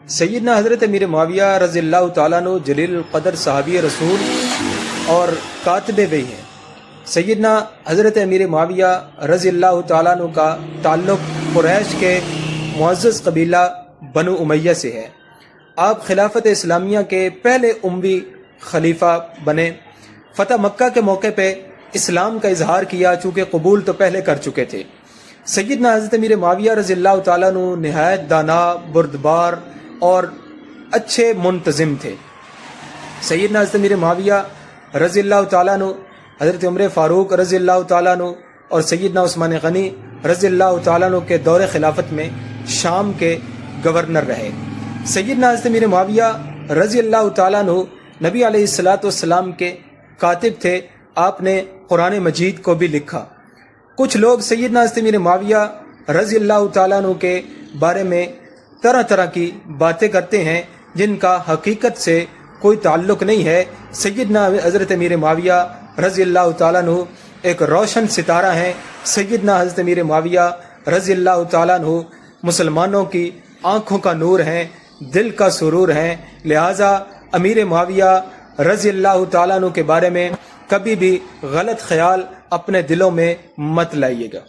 سیدنا حضرت امیر معاویہ رضی اللہ تعالیٰ عنہ جلیل القدر صحابی رسول اور کاتب وحی ہیں۔ سیدنا حضرت امیر معاویہ رضی اللہ تعالیٰ عنہ کا تعلق قریش کے معزز قبیلہ بنو امیہ سے ہے۔ آپ خلافت اسلامیہ کے پہلے اموی خلیفہ بنے۔ فتح مکہ کے موقع پہ اسلام کا اظہار کیا، چونکہ قبول تو پہلے کر چکے تھے۔ سیدنا حضرت امیر معاویہ رضی اللہ تعالیٰ عنہ نہایت دانا، بردبار اور اچھے منتظم تھے۔ سیدنا حضرت امیر معاویہ رضی اللہ تعالیٰ عنہ حضرت عمر فاروق رضی اللہ تعالیٰ عنہ اور سیدنا عثمان غنی رضی اللہ تعالیٰ عنہ کے دور خلافت میں شام کے گورنر رہے۔ سیدنا حضرت امیر معاویہ رضی اللہ تعالیٰ عنہ نبی علیہ الصلاۃ والسلام کے کاتب تھے۔ آپ نے قرآن مجید کو بھی لکھا۔ کچھ لوگ سیدنا حضرت امیر معاویہ رضی اللہ تعالیٰ عنہ کے بارے میں طرح طرح کی باتیں کرتے ہیں جن کا حقیقت سے کوئی تعلق نہیں ہے۔ سیدنا حضرت امیر معاویہ رضی اللہ تعالیٰ عنہ ایک روشن ستارہ ہیں۔ سیدنا حضرت امیر معاویہ رضی اللہ تعالیٰ عنہ مسلمانوں کی آنکھوں کا نور ہیں، دل کا سرور ہیں۔ لہٰذا امیر معاویہ رضی اللہ تعالیٰ عنہ کے بارے میں کبھی بھی غلط خیال اپنے دلوں میں مت لائیے گا۔